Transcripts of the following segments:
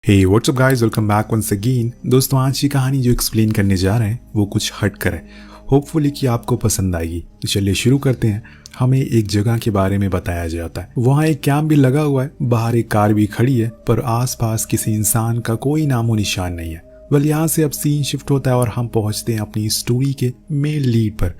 हे what's up guys, welcome back once again. दोस्तों, आज की कहानी जो एक्सप्लेन करने जा रहे हैं वो कुछ हट कर है। होपफुली कि आपको पसंद आएगी। तो चलिए शुरू करते हैं। हमें एक जगह के बारे में बताया जाता है। वहाँ एक कैंप भी लगा हुआ है, बाहर एक कार भी खड़ी है, पर आसपास किसी इंसान का कोई नामो निशान नहीं है। वेल, यहाँ से अब सीन शिफ्ट होता है और हम पहुँचते हैं अपनी स्टोरी के मेन लीड पर,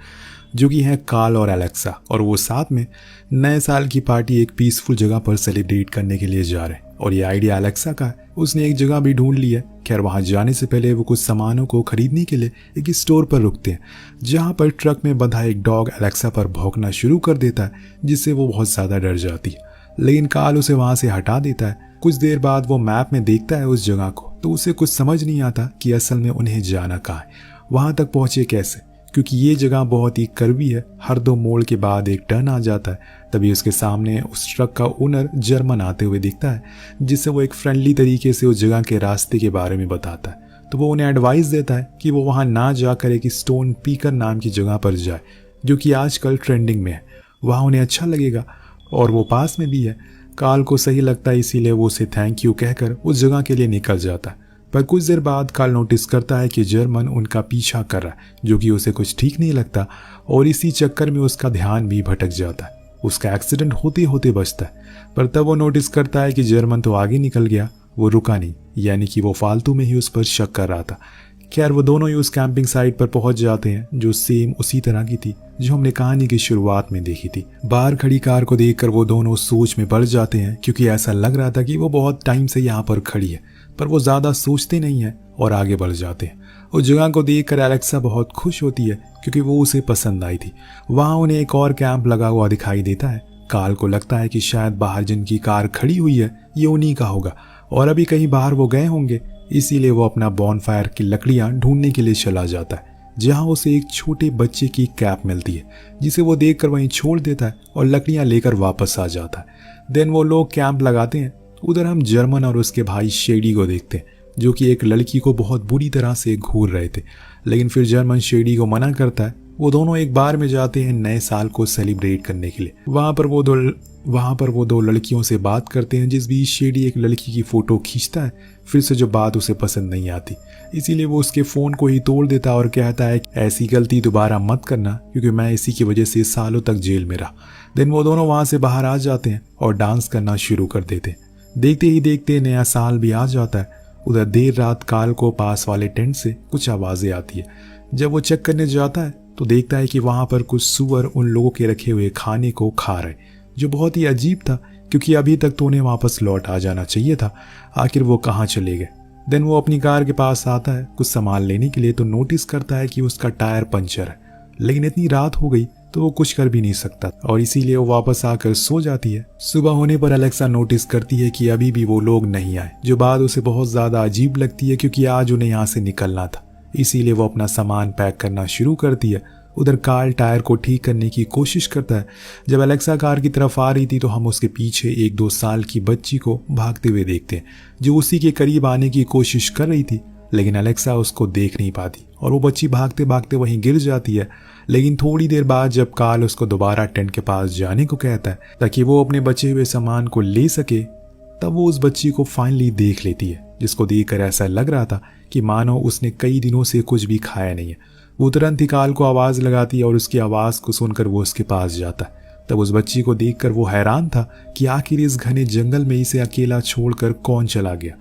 जो कि है कार्ल और एलेक्सा। और वो साथ में नए साल की पार्टी एक पीसफुल जगह पर सेलिब्रेट करने के लिए जा रहे हैं। और ये आइडिया एलेक्सा का है। उसने एक जगह भी ढूंढ ली है। खैर, वहां जाने से पहले वो कुछ सामानों को खरीदने के लिए एक स्टोर पर रुकते हैं, जहां पर ट्रक में बंधा एक डॉग एलेक्सा पर भौंकना शुरू कर देता है, जिससे वो बहुत ज्यादा डर जाती है। लेकिन कार्ल उसे वहां से हटा देता है। कुछ देर बाद वो मैप में देखता है उस जगह को, तो उसे कुछ समझ नहीं आता कि असल में उन्हें जाना कहाँ है, वहां तक पहुंचे कैसे, क्योंकि ये जगह बहुत ही कर्वी है। हर दो मोड़ के बाद एक टर्न आ जाता है। तभी उसके सामने उस ट्रक का ओनर जर्मन आते हुए दिखता है, जिससे वो एक फ्रेंडली तरीके से उस जगह के रास्ते के बारे में बताता है। तो वो उन्हें एडवाइस देता है कि वो वहाँ ना जाकर एक स्टोन पीकर नाम की जगह पर जाए, जो कि आजकल ट्रेंडिंग में है। वहाँ उन्हें अच्छा लगेगा और वो पास में भी है। कार्ल को सही लगता है, इसीलिए वो उसे थैंक यू कहकर उस जगह के लिए निकल जाता है। पर कुछ देर बाद कार्ल नोटिस करता है कि जर्मन उनका पीछा कर रहा है, जो कि उसे कुछ ठीक नहीं लगता। और इसी चक्कर में उसका ध्यान भी भटक जाता है। उसका एक्सीडेंट होते होते बचता है। पर तब वो नोटिस करता है कि जर्मन तो आगे निकल गया, वो रुका नहीं, यानी कि वो फालतू में ही उस पर शक कर रहा था। खैर, वो दोनों ही उस कैंपिंग साइट पर पहुंच जाते हैं, जो सेम उसी तरह की थी जो हमने कहानी की शुरुआत में देखी थी। बाहर खड़ी कार को देखकर वो दोनों सोच में पड़ जाते हैं, क्योंकि ऐसा लग रहा था कि वो बहुत टाइम से यहाँ पर खड़ी है। पर वो ज्यादा सोचते नहीं है और आगे बढ़ जाते हैं। उस जगह को देखकर एलेक्सा बहुत खुश होती है, क्योंकि वो उसे पसंद आई थी। वहां उन्हें एक और कैंप लगा हुआ दिखाई देता है। कार्ल को लगता है कि शायद बाहर जिनकी कार खड़ी हुई है ये उन्हीं का होगा, और अभी कहीं बाहर वो गए होंगे। इसीलिए वो अपना बॉनफायर की लकड़ियां ढूंढने के लिए चला जाता है, जहां उसे एक छोटे बच्चे की कैप मिलती है, जिसे वो देखकर वहीं छोड़ देता है और लकड़ियां लेकर वापस आ जाता है। देन वो लोग कैंप लगाते हैं। उधर हम जर्मन और उसके भाई शेडी को देखते हैं, जो कि एक लड़की को बहुत बुरी तरह से घूर रहे थे। लेकिन फिर जर्मन शेडी को मना करता है। वो दोनों एक बार में जाते हैं नए साल को सेलिब्रेट करने के लिए। वहां पर वो दो लड़कियों से बात करते हैं, जिस बीच शेडी एक लड़की की फोटो खींचता है। फिर से जो बात उसे पसंद नहीं आती, इसीलिए वो उसके फोन को ही तोड़ देता है और कहता है ऐसी गलती दोबारा मत करना, क्योंकि मैं इसी की वजह से सालों तक जेल में रहा। देन वो दोनों वहां से बाहर आ जाते हैं और डांस करना शुरू कर देते हैं। देखते ही देखते नया साल भी आ जाता है। उधर देर रात कार्ल को पास वाले टेंट से कुछ आवाजें आती है। जब वो चेक करने जाता है तो देखता है कि वहां पर कुछ सुअर उन लोगों के रखे हुए खाने को खा रहे, जो बहुत ही अजीब था, क्योंकि अभी तक तो उन्हें वापस लौट आ जाना चाहिए था। आखिर वो कहाँ चले गए। देन वो अपनी कार के पास आता है कुछ सामान लेने के लिए, तो नोटिस करता है कि उसका टायर पंचर है। लेकिन इतनी रात हो गई तो वो कुछ कर भी नहीं सकता, और इसीलिए वो वापस आकर सो जाती है। सुबह होने पर एलेक्सा नोटिस करती है कि अभी भी वो लोग नहीं आए, जो बात उसे बहुत ज्यादा अजीब लगती है, क्योंकि आज उन्हें यहाँ से निकलना था। इसीलिए वो अपना सामान पैक करना शुरू करती है। उधर कार्ल टायर को ठीक करने की कोशिश करता है। जब एलेक्सा कार की तरफ आ रही थी तो हम उसके पीछे एक 2 साल की बच्ची को भागते हुए देखते हैं, जो उसी के करीब आने की कोशिश कर रही थी। लेकिन एलेक्सा उसको देख नहीं पाती और वो बच्ची भागते भागते वहीं गिर जाती है। लेकिन थोड़ी देर बाद जब कार्ल उसको दोबारा टेंट के पास जाने को कहता है ताकि वो अपने बचे हुए सामान को ले सके, तब वो उस बच्ची को फाइनली देख लेती है, जिसको देखकर ऐसा लग रहा था कि मानो उसने कई दिनों से कुछ भी खाया नहीं है। वो तुरंत ही कार्ल को आवाज लगाती है और उसकी आवाज को सुनकर वो उसके पास जाता है। तब उस बच्ची को देखकर वो हैरान था कि आखिर इस घने जंगल में इसे अकेला छोड़कर कौन चला गया।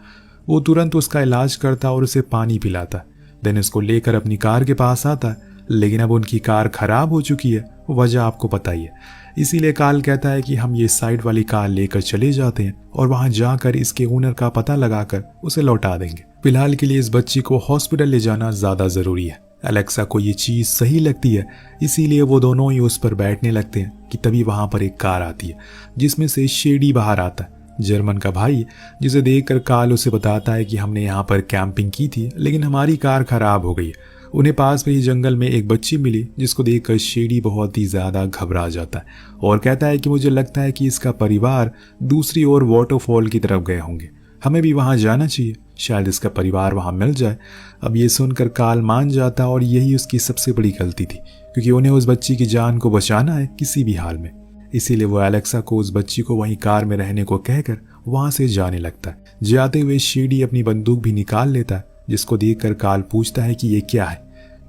वो तुरंत उसका इलाज करता और उसे पानी पिलाता। देन उसको लेकर अपनी कार के पास आता है। लेकिन अब उनकी कार खराब हो चुकी है, वजह आपको पता ही है। इसीलिए कार्ल कहता है कि हम ये साइड वाली कार लेकर चले जाते हैं और वहां जाकर इसके ओनर का पता लगाकर उसे लौटा देंगे। फिलहाल के लिए इस बच्ची को हॉस्पिटल ले जाना ज्यादा जरूरी है। एलेक्सा को ये चीज सही लगती है, इसीलिए वो दोनों ही उस पर बैठने लगते हैं कि तभी वहां पर एक कार आती है, जिसमें से शेडी बाहर आता है, जर्मन का भाई, जिसे देखकर कार्ल उसे बताता है कि हमने यहाँ पर कैंपिंग की थी, लेकिन हमारी कार खराब हो गई है। उन्हें पास में ही जंगल में एक बच्ची मिली, जिसको देखकर शेडी बहुत ही ज्यादा घबरा जाता है और कहता है कि मुझे लगता है कि इसका परिवार दूसरी ओर वाटरफॉल की तरफ गए होंगे, हमें भी वहां जाना चाहिए, शायद इसका परिवार वहां मिल जाए। अब ये सुनकर कार्ल मान जाता और यही उसकी सबसे बड़ी गलती थी, क्योंकि उन्हें उस बच्ची की जान को बचाना है किसी भी हाल में। इसीलिए वो एलेक्सा को उस बच्ची को वहीं कार में रहने को कहकर वहां से जाने लगता है। जाते हुए शेडी अपनी बंदूक भी निकाल लेता है, जिसको देखकर कार्ल पूछता है कि ये क्या है,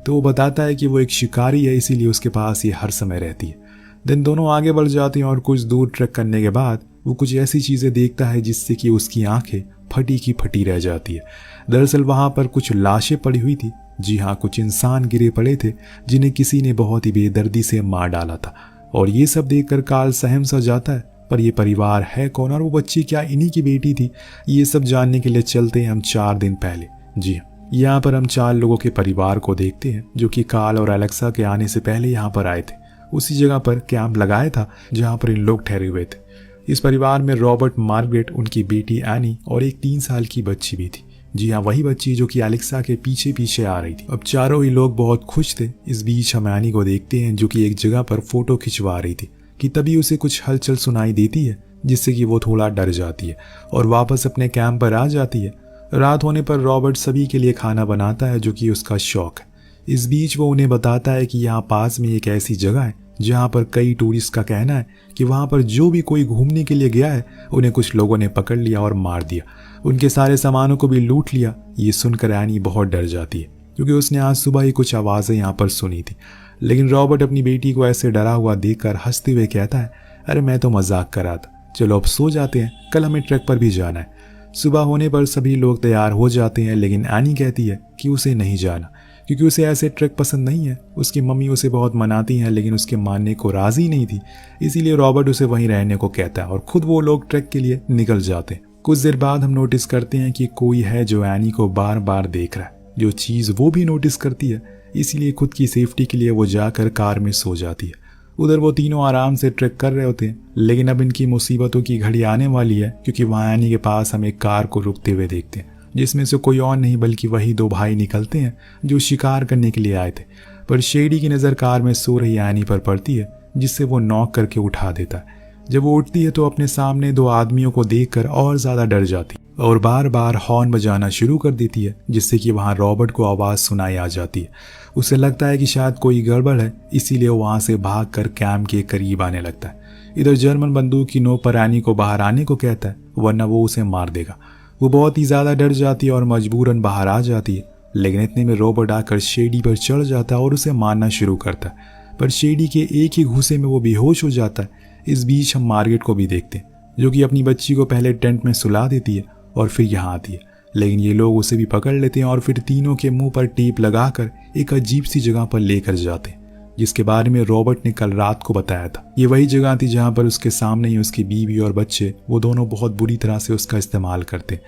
तो वो बताता है कि वो एक शिकारी है, इसीलिए उसके पास ये हर समय रहती है। दिन दोनों आगे बढ़ जाते हैं और कुछ दूर ट्रैक करने के बाद वो कुछ ऐसी चीजें देखता है जिससे कि उसकी आंखें फटी की फटी रह जाती है। दरअसल वहां पर कुछ लाशें पड़ी हुई थी। जी हाँ, कुछ इंसान गिरे पड़े थे जिन्हें किसी ने बहुत ही बेदर्दी से मार डाला था। और ये सब देखकर कार्ल सहम सा जाता है, पर ये परिवार है कौन और वो बच्ची क्या इन्हीं की बेटी थी? ये सब जानने के लिए चलते हैं हम 4 दिन पहले। जी हाँ, यहाँ पर हम 4 लोगों के परिवार को देखते हैं जो कि कार्ल और एलेक्सा के आने से पहले यहाँ पर आए थे। उसी जगह पर कैंप लगाया था जहाँ पर इन लोग ठहरे हुए थे। इस परिवार में रॉबर्ट, मार्गरेट, उनकी बेटी एनी और एक 3 साल की बच्ची भी थी। जी हाँ, वही बच्ची जो कि एलेक्सा के पीछे पीछे आ रही थी। अब चारों ही लोग बहुत खुश थे। इस बीच हम एनी को देखते हैं जो कि एक जगह पर फोटो खिंचवा रही थी कि तभी उसे कुछ हलचल सुनाई देती है, जिससे कि वो थोड़ा डर जाती है और वापस अपने कैंप पर आ जाती है। रात होने पर रॉबर्ट सभी के लिए खाना बनाता है जो कि उसका शौक है। इस बीच वो उन्हें बताता है कि यहाँ पास में एक ऐसी जगह है जहाँ पर कई टूरिस्ट का कहना है कि वहाँ पर जो भी कोई घूमने के लिए गया है उन्हें कुछ लोगों ने पकड़ लिया और मार दिया, उनके सारे सामानों को भी लूट लिया। ये सुनकर एनी बहुत डर जाती है क्योंकि उसने आज सुबह ही कुछ आवाज़ें यहाँ पर सुनी थी। लेकिन रॉबर्ट अपनी बेटी को ऐसे डरा हुआ देखकर हंसते हुए कहता है, अरे मैं तो मजाक कर रहा था, चलो अब सो जाते हैं, कल हमें ट्रैक पर भी जाना है। सुबह होने पर सभी लोग तैयार हो जाते हैं, लेकिन एनी कहती है कि उसे नहीं जाना क्योंकि उसे ऐसे ट्रैक पसंद नहीं है। उसकी मम्मी उसे बहुत मनाती हैं लेकिन उसके मानने को राजी नहीं थी, इसीलिए रॉबर्ट उसे वहीं रहने को कहता है और खुद वो लोग ट्रैक के लिए निकल जाते हैं। कुछ देर बाद हम नोटिस करते हैं कि कोई है जो एनी को बार बार देख रहा है, जो चीज़ वो भी नोटिस करती है, इसीलिए खुद की सेफ्टी के लिए वो जाकर कार में सो जाती है। उधर वो तीनों आराम से ट्रैक कर रहे होते हैं, लेकिन अब इनकी मुसीबतों की घड़ी आने वाली है क्योंकि वहाँ एनी के पास हम एक कार को रुकते हुए देखते हैं जिसमें से कोई और नहीं बल्कि वही 2 भाई निकलते हैं जो शिकार करने के लिए आए थे। पर शेडी की नज़र कार में सो रही एनी पर पड़ती है, जिससे वो नॉक करके उठा देता है। जब वो उठती है तो अपने सामने 2 आदमियों को देखकर और ज़्यादा डर जाती है और बार बार हॉर्न बजाना शुरू कर देती है, जिससे कि वहाँ रॉबर्ट को आवाज़ सुनाई आ जाती है। उसे लगता है कि शायद कोई गड़बड़ है, इसीलिए वो वहाँ से भागकर कैंप के करीब आने लगता है। इधर जर्मन बंदूक की नोक पर एनी को बाहर आने को कहता है, वरना वो उसे मार देगा। वो बहुत ही ज़्यादा डर जाती है और मजबूरन बाहर आ जाती है, लेकिन इतने में रॉबर्ट आकर शेडी पर चढ़ जाता है और उसे मारना शुरू करता है। पर शेडी के एक ही घूंसे में वो बेहोश हो जाता है। इस बीच हम मार्गरेट को भी देखते हैं जो कि अपनी बच्ची को पहले टेंट में सुला देती है और फिर यहाँ आती है, लेकिन ये लोग उसे भी पकड़ लेते हैं और फिर तीनों के मुंह पर टेप लगाकर एक अजीब सी जगह पर लेकर जाते हैं जिसके बारे में रॉबर्ट ने कल रात को बताया था। ये वही जगह थी जहाँ पर उसके सामने ही उसकी बीवी और बच्चे वो दोनों बहुत बुरी तरह से उसका इस्तेमाल करते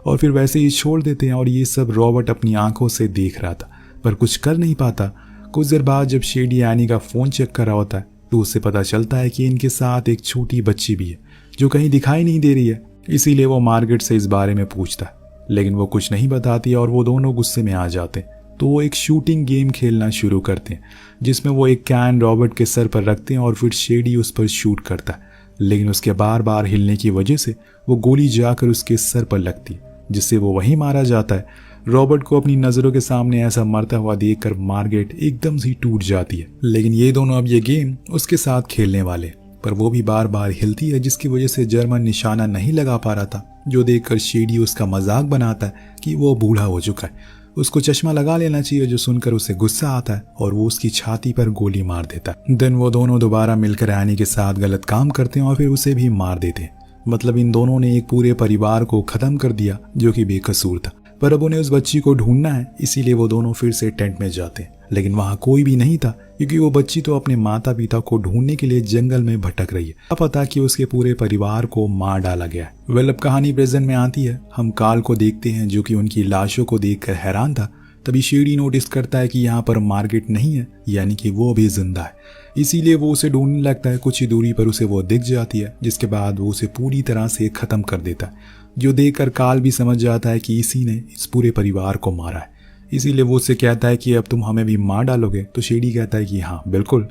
और फिर वैसे ही छोड़ देते हैं। और ये सब रॉबर्ट अपनी आंखों से देख रहा था पर कुछ कर नहीं पाता। कुछ देर बाद जब शेडी एनी का फ़ोन चेक कर रहा होता है तो उससे पता चलता है कि इनके साथ एक छोटी बच्ची भी है जो कहीं दिखाई नहीं दे रही है। इसीलिए वो मार्गरेट से इस बारे में पूछता है, लेकिन वो कुछ नहीं बताती और वो दोनों गुस्से में आ जाते हैं। तो वो एक शूटिंग गेम खेलना शुरू करते हैं जिसमें वो एक कैन रॉबर्ट के सर पर रखते हैं और फिर शेडी उस पर शूट करता है, लेकिन उसके बार बार हिलने की वजह से वो गोली जाकर उसके सर पर लगती है, जिससे वो वहीं मारा जाता है। रॉबर्ट को अपनी नज़रों के सामने ऐसा मरता हुआ देखकर मार्गरेट एकदम से टूट जाती है। लेकिन ये दोनों अब ये गेम उसके साथ खेलने वाले, पर वो भी बार बार हिलती है जिसकी वजह से जर्मन निशाना नहीं लगा पा रहा था, जो देखकर शेडी उसका मजाक बनाता है कि वो बूढ़ा हो चुका है, उसको चश्मा लगा लेना चाहिए, जो सुनकर उसे गुस्सा आता है और वो उसकी छाती पर गोली मार देता है। देन वो दोनों दोबारा मिलकर एनी के साथ गलत काम करते हैं और फिर उसे भी मार देते हैं। मतलब इन दोनों ने एक पूरे परिवार को खत्म कर दिया जो कि बेकसूर था। पर अब उन्हें उस बच्ची को ढूंढना है, इसीलिए वो दोनों फिर से टेंट में जाते हैं, लेकिन वहाँ कोई भी नहीं था क्योंकि वो बच्ची तो अपने माता पिता को ढूंढने के लिए जंगल में भटक रही है। अब पता कि उसके पूरे परिवार को मार डाला गया है। वेल, अब कहानी प्रेजेंट में आती है। हम कार्ल को देखते हैं जो कि उनकी लाशों को देखकर हैरान था। तभी शेडी नोटिस करता है कि यहाँ पर मार्गरेट नहीं है, यानी कि वो भी जिंदा है। इसीलिए वो उसे ढूंढने लगता है। कुछ ही दूरी पर उसे वो दिख जाती है, जिसके बाद वो उसे पूरी तरह से खत्म कर देता है, जो देखकर कार्ल भी समझ जाता है कि इसी ने इस पूरे परिवार को मारा है। इसीलिए वो उससे कहता है कि अब तुम हमें भी मार डालोगे। तो शेडी कहता है कि हाँ बिल्कुल।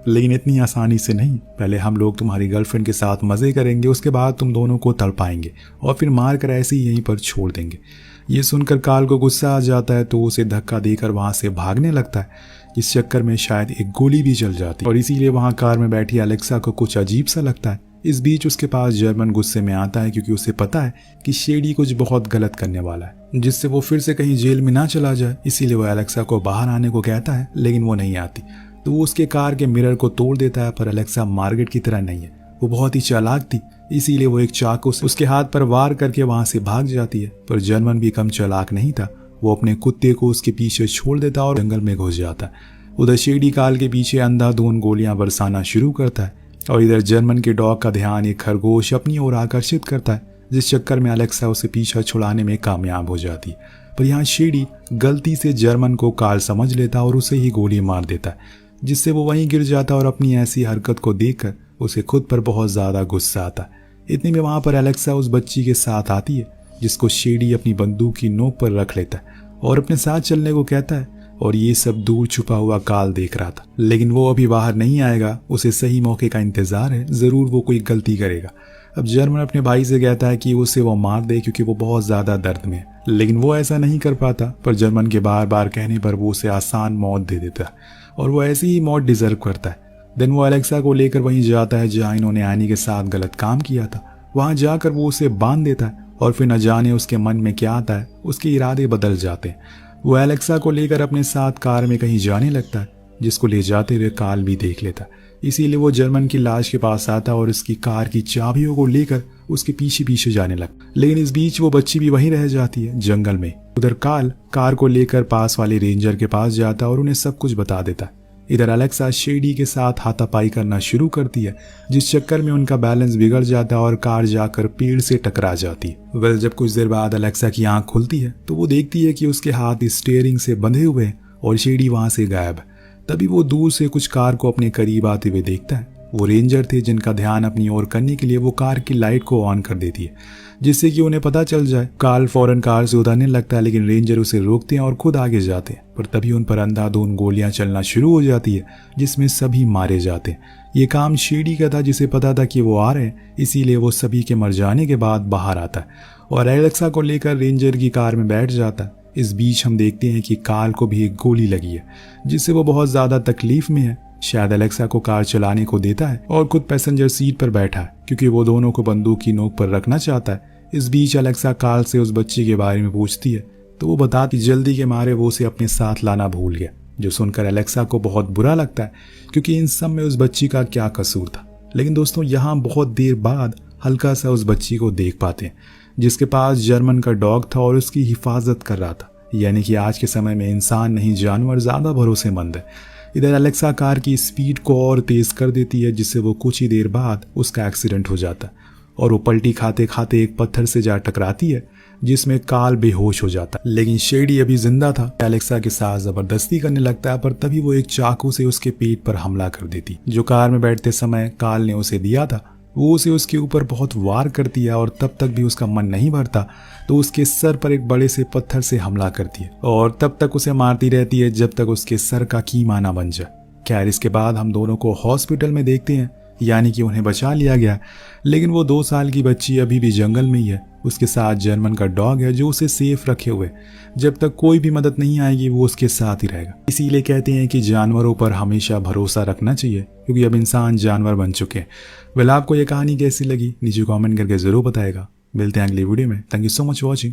लेकिन इतनी आसानी से नहीं। पहले हम लोग तुम्हारी गर्लफ्रेंड के साथ मजे करेंगे, उसके बाद तुम दोनों को तड़पाएंगे और फिर मार कर ऐसे ही यहीं पर छोड़ देंगे। ये सुनकर कार्ल को गुस्सा आ जाता है तो उसे धक्का देकर वहां से भागने लगता है। इस चक्कर में शायद एक गोली भी चल जाती और इसीलिए वहां कार में बैठी एलेक्सा को कुछ अजीब सा लगता है। इस बीच उसके पास जर्मन गुस्से में आता है क्योंकि उसे पता है कि शेडी कुछ बहुत गलत करने वाला है, जिससे वो फिर से कहीं जेल में ना चला जाए। इसीलिए वो एलेक्सा को बाहर आने को कहता है, लेकिन वो नहीं आती तो वो उसके कार के मिरर को तोड़ देता है। पर एलेक्सा मार्गरेट की तरह नहीं है, वो बहुत ही चालाक थी, इसीलिए वो एक चाकू से उसके हाथ पर वार करके वहां से भाग जाती है। पर जर्मन भी कम चालाक नहीं था, वो अपने कुत्ते को उसके पीछे छोड़ देता और जंगल में घुस जाता है। उधर शेडी कार्ल के पीछे अंधाधुंध गोलियां बरसाना शुरू करता है और इधर जर्मन के डॉग का ध्यान एक खरगोश अपनी ओर आकर्षित करता है, जिस चक्कर में एलेक्सा उसे पीछा छुड़ाने में कामयाब हो जाती है। पर यहाँ शेडी गलती से जर्मन को कार्ल समझ लेता और उसे ही गोली मार देता है, जिससे वो वहीं गिर जाता और अपनी ऐसी हरकत को देखकर उसे खुद पर बहुत ज्यादा गुस्सा आता है। इतने में वहां पर एलेक्सा उस बच्ची के साथ आती है, जिसको शेडी अपनी बंदूक की नोक पर रख लेता है और अपने साथ चलने को कहता है। और ये सब दूर छुपा हुआ कार्ल देख रहा था, लेकिन वो अभी बाहर नहीं आएगा, उसे सही मौके का इंतजार है, जरूर वो कोई गलती करेगा। अब जर्मन अपने भाई से कहता है कि उसे वो मार दे क्योंकि वो बहुत ज्यादा दर्द में है, लेकिन वो ऐसा नहीं कर पाता। पर जर्मन के बार बार कहने पर वो उसे आसान मौत दे देता है और वो ऐसी ही मौत डिजर्व करता है। देन वो एलेक्सा को लेकर वहीं जाता है जहाँ इन्होंने एनी के साथ गलत काम किया था। वहां जाकर वो उसे बांध देता है और फिर न जाने उसके मन में क्या आता है, उसके इरादे बदल जाते हैं। वो एलेक्सा को लेकर अपने साथ कार में कहीं जाने लगता है, जिसको ले जाते हुए कार्ल भी देख लेता। इसीलिए वो जर्मन की लाश के पास आता और उसकी कार की चाबियों को लेकर उसके पीछे पीछे जाने लगता। लेकिन इस बीच वो बच्ची भी वहीं रह जाती है जंगल में। उधर कार्ल कार को लेकर पास वाले रेंजर के पास जाता और उन्हें सब कुछ बता देता है। इधर एलेक्सा शेडी के साथ हाथापाई करना शुरू करती है, जिस चक्कर में उनका बैलेंस बिगड़ जाता है और कार जाकर पेड़ से टकरा जाती है। वेल, जब कुछ देर बाद एलेक्सा की आंख खुलती है तो वो देखती है कि उसके हाथ स्टीयरिंग से बंधे हुए हैं और शेडी वहां से गायब है। तभी वो दूर से कुछ कार को अपने करीब आते हुए देखता है। वो रेंजर थे जिनका ध्यान अपनी ओर करने के लिए वो कार की लाइट को ऑन कर देती है, जिससे कि उन्हें पता चल जाए। कार्ल फौरन कार से उतरने लगता है, लेकिन रेंजर उसे रोकते हैं और खुद आगे जाते हैं। पर तभी उन पर अंधाधुंध गोलियां चलना शुरू हो जाती है, जिसमें सभी मारे जाते हैं। ये काम शेडी का था, जिसे पता था कि वो आ रहे हैं, इसीलिए वो सभी के मर जाने के बाद बाहर आता है और एलेक्सा को लेकर रेंजर की कार में बैठ जाता है। इस बीच हम देखते हैं कि कार्ल को भी एक गोली लगी है, जिससे वो बहुत ज्यादा तकलीफ में है। शायद एलेक्सा को कार चलाने को देता है और खुद पैसेंजर सीट पर बैठा है, क्योंकि वो दोनों को बंदूक की नोक पर रखना चाहता है। इस बीच एलेक्सा कार्ल से उस बच्ची के बारे में पूछती है तो वो बताती जल्दी के मारे वो उसे अपने साथ लाना भूल गया, जो सुनकर एलेक्सा को बहुत बुरा लगता है, क्योंकि इन सब में उस बच्ची का क्या कसूर था। लेकिन दोस्तों, यहाँ बहुत देर बाद हल्का सा उस बच्ची को देख पाते हैं, जिसके पास जर्मन का डॉग था और उसकी हिफाजत कर रहा था। यानी कि आज के समय में इंसान नहीं, जानवर ज्यादा भरोसेमंद है। इधर एलेक्सा कार की स्पीड को और तेज कर देती है, जिससे वो कुछ ही देर बाद उसका एक्सीडेंट हो जाता है और वो पलटी खाते खाते एक पत्थर से जा टकराती है, जिसमें कार्ल बेहोश हो जाता है। लेकिन शेडी अभी जिंदा था, एलेक्सा के साथ जबरदस्ती करने लगता है। पर तभी वो एक चाकू से उसके पेट पर हमला कर देती, जो कार में बैठते समय कार्ल ने उसे दिया था। वो उसे उसके ऊपर बहुत वार करती है और तब तक भी उसका मन नहीं भरता, तो उसके सर पर एक बड़े से पत्थर से हमला करती है और तब तक उसे मारती रहती है जब तक उसके सर का कीमा ना बन जाए। खैर, इसके बाद हम दोनों को हॉस्पिटल में देखते हैं, यानी कि उन्हें बचा लिया गया। लेकिन वो 2 साल की बच्ची अभी भी जंगल में ही है। उसके साथ जर्मन का डॉग है जो उसे सेफ रखे हुए। जब तक कोई भी मदद नहीं आएगी वो उसके साथ ही रहेगा। इसीलिए कहते हैं कि जानवरों पर हमेशा भरोसा रखना चाहिए, क्योंकि अब इंसान जानवर बन चुके हैं। वेल, आपको ये कहानी कैसी लगी नीचे कमेंट करके जरूर बताएगा। मिलते हैं अगली वीडियो में। Thank you so much for watching.